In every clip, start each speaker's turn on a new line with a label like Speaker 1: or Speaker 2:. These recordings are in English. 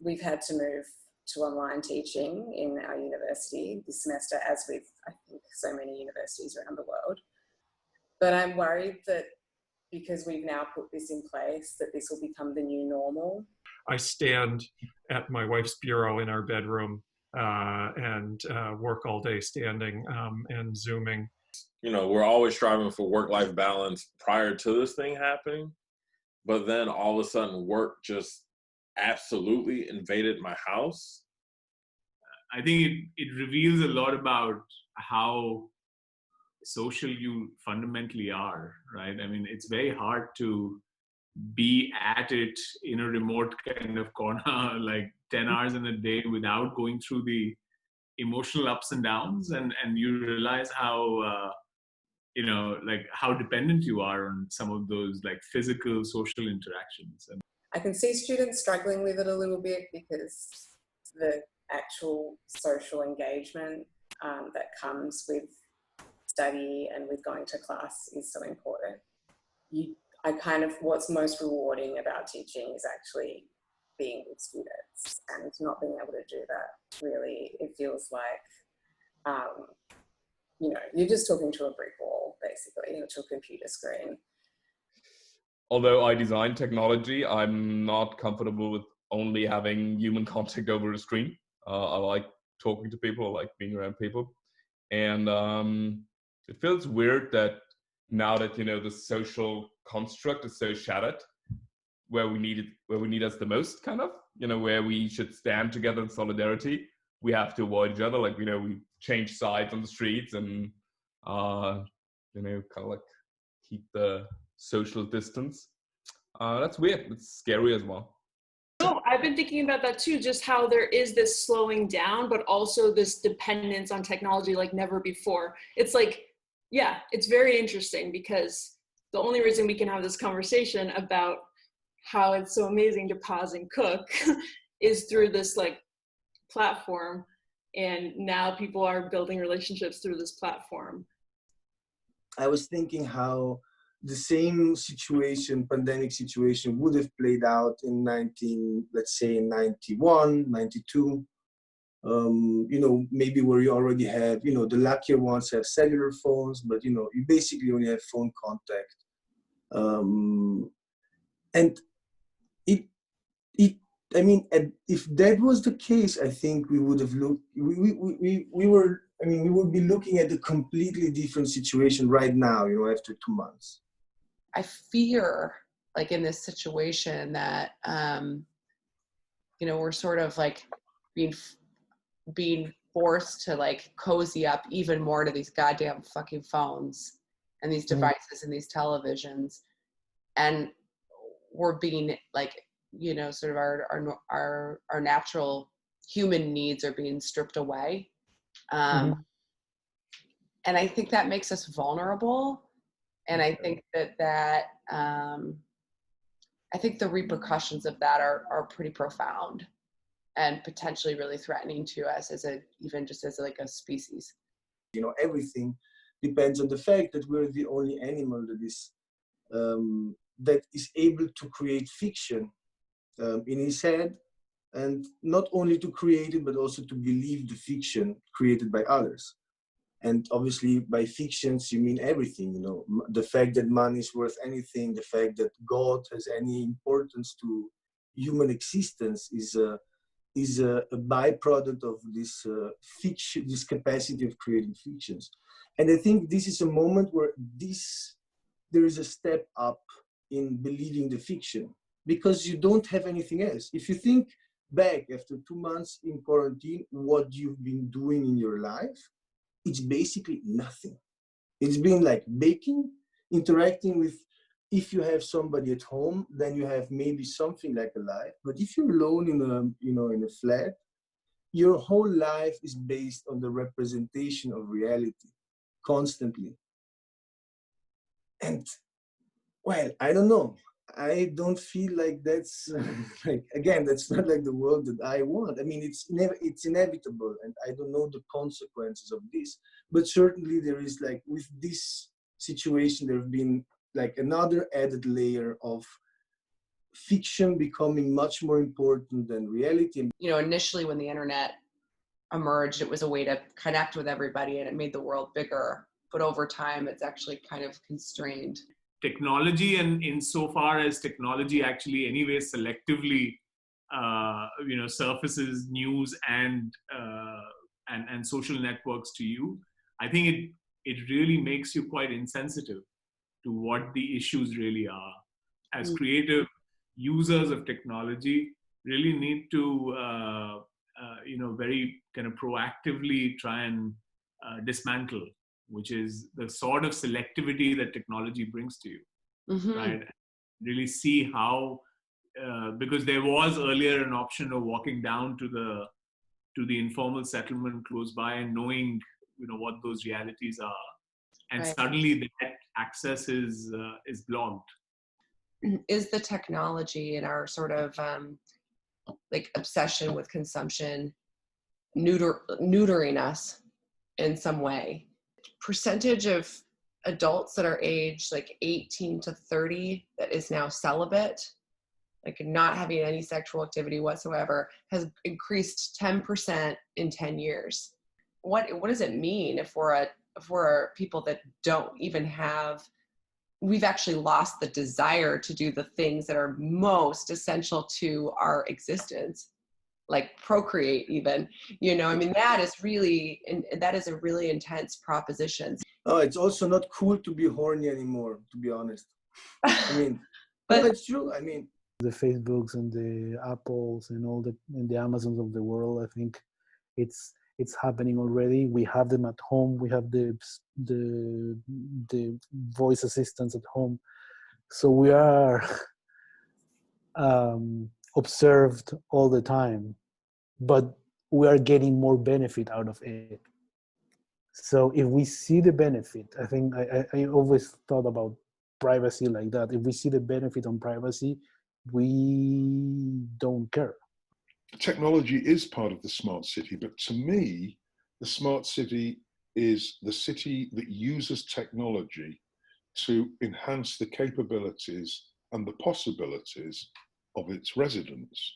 Speaker 1: we've had to move to online teaching in our university this semester, as with, I think, so many universities around the world. But I'm worried that because we've now put this in place, that this will become the new normal.
Speaker 2: I stand at my wife's bureau in our bedroom and work all day standing and Zooming.
Speaker 3: You know, we're always striving for work-life balance prior to this thing happening, but then all of a sudden work just absolutely invaded my house.
Speaker 4: I think it reveals a lot about how social you fundamentally are, right? I mean, it's very hard to be at it in a remote kind of corner, like 10 hours in a day without going through the emotional ups and downs. And you realize how, you know, like how dependent you are on some of those like physical social interactions. And
Speaker 1: I can see students struggling with it a little bit because the actual social engagement that comes with study and with going to class is so important. What's most rewarding about teaching is actually being with students, and not being able to do that, really, it feels like, you know, you're just talking to a brick wall, basically, to a computer screen.
Speaker 5: Although I design technology, I'm not comfortable with only having human contact over a screen. I like talking to people, I like being around people. And it feels weird that now that, you know, the social construct is so shattered, where we need us the most, kind of, you know, where we should stand together in solidarity, we have to avoid each other. Like, you know, we change sides on the streets and, you know, kind of like keep the social distance. That's weird. It's scary as well.
Speaker 6: No, I've been thinking about that too, just how there is this slowing down, but also this dependence on technology like never before. It's like, yeah, it's very interesting, because the only reason we can have this conversation about how it's so amazing to pause and cook is through this like platform. And now people are building relationships through this platform.
Speaker 7: I was thinking how the same situation, pandemic situation, would have played out in 91, 92. You know, maybe where you already have, you know, the luckier ones have cellular phones, but, you know, you basically only have phone contact. And I mean, if that was the case, I think we would have looked, we would be looking at a completely different situation right now, you know, after 2 months.
Speaker 8: I fear, like in this situation, that, you know, we're sort of like being forced to like cozy up even more to these goddamn fucking phones and these devices and these televisions, and we're being like, you know, sort of our natural human needs are being stripped away. And I think that makes us vulnerable. And I think that I think the repercussions of that are pretty profound and potentially really threatening to us even just as like a species.
Speaker 7: You know, everything depends on the fact that we're the only animal that is able to create fiction in his head, and not only to create it, but also to believe the fiction created by others. And obviously by fictions, you mean everything, you know, the fact that money is worth anything, the fact that God has any importance to human existence is a byproduct of this fiction, this capacity of creating fictions. And I think this is a moment where there is a step up in believing the fiction, because you don't have anything else. If you think back after 2 months in quarantine, what you've been doing in your life, it's basically nothing. It's been like baking, interacting with, if you have somebody at home, then you have maybe something like a life. But if you're alone in a flat, your whole life is based on the representation of reality constantly. And well, I don't know. I don't feel like that's like, again, that's not like the world that I want. I mean, it's inevitable, and I don't know the consequences of this. But certainly there is, like, with this situation, there have been like another added layer of fiction becoming much more important than reality.
Speaker 8: You know, initially when the internet emerged, it was a way to connect with everybody and it made the world bigger. But over time, it's actually kind of constrained.
Speaker 4: Technology, and insofar as technology actually anyway selectively surfaces news and social networks to you, I think it really makes you quite insensitive to what the issues really are. As creative users of technology, really need to very kind of proactively try and dismantle, which is the sort of selectivity that technology brings to you, right? Really see how, because there was earlier an option of walking down to the informal settlement close by and knowing, what those realities are, and
Speaker 8: Right.
Speaker 4: suddenly that access is blocked.
Speaker 8: Is the technology and our sort of obsession with consumption neutering us in some way? Percentage of adults that are aged 18 to 30 that is now celibate, not having any sexual activity whatsoever, has increased 10% in 10 years. What does it mean if we're people that don't even have, we've actually lost the desire to do the things that are most essential to our existence, like procreate even, that is a really intense proposition.
Speaker 7: Oh, it's also not cool to be horny anymore, to be honest. I mean,
Speaker 8: but
Speaker 7: no, it's true. I mean,
Speaker 9: the Facebooks and the Apples and the Amazons of the world, I think it's happening already. We have them at home. We have the voice assistants at home. So we are observed all the time, but we are getting more benefit out of it. So if we see the benefit, I think I always thought about privacy like that. If we see the benefit on privacy, we don't care.
Speaker 10: Technology is part of the smart city, but to me, the smart city is the city that uses technology to enhance the capabilities and the possibilities of its residents.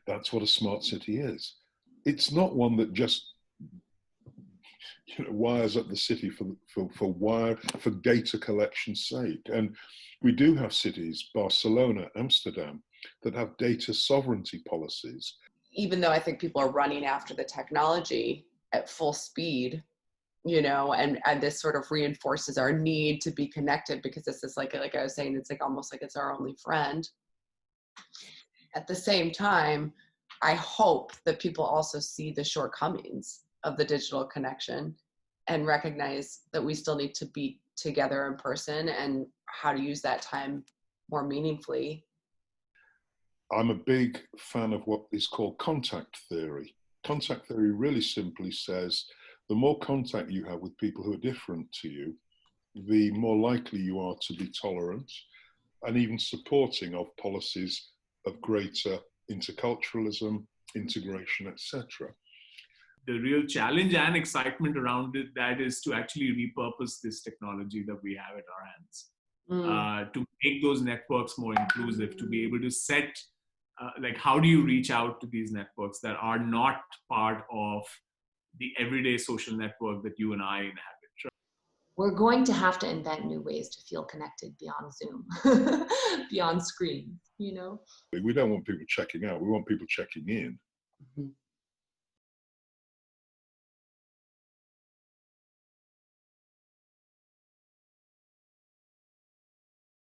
Speaker 10: That's what a smart city is. It's not one that just wires up the city for data collection's sake. And we do have cities, Barcelona, Amsterdam, that have data sovereignty policies.
Speaker 8: Even though I think people are running after the technology at full speed, and this sort of reinforces our need to be connected, because this is like I was saying, it's almost like it's our only friend. At the same time, I hope that people also see the shortcomings of the digital connection and recognize that we still need to be together in person and how to use that time more meaningfully.
Speaker 10: I'm a big fan of what is called contact theory. Contact theory really simply says the more contact you have with people who are different to you, the more likely you are to be tolerant and even supporting of policies of greater interculturalism, integration, etc.
Speaker 4: The real challenge and excitement around that is to actually repurpose this technology that we have at our hands, to make those networks more inclusive, to be able to set, how do you reach out to these networks that are not part of the everyday social network that you and I inhabit?
Speaker 11: We're going to have to invent new ways to feel connected beyond Zoom, beyond screen,
Speaker 10: We don't want people checking out. We want people checking in.
Speaker 8: Mm-hmm.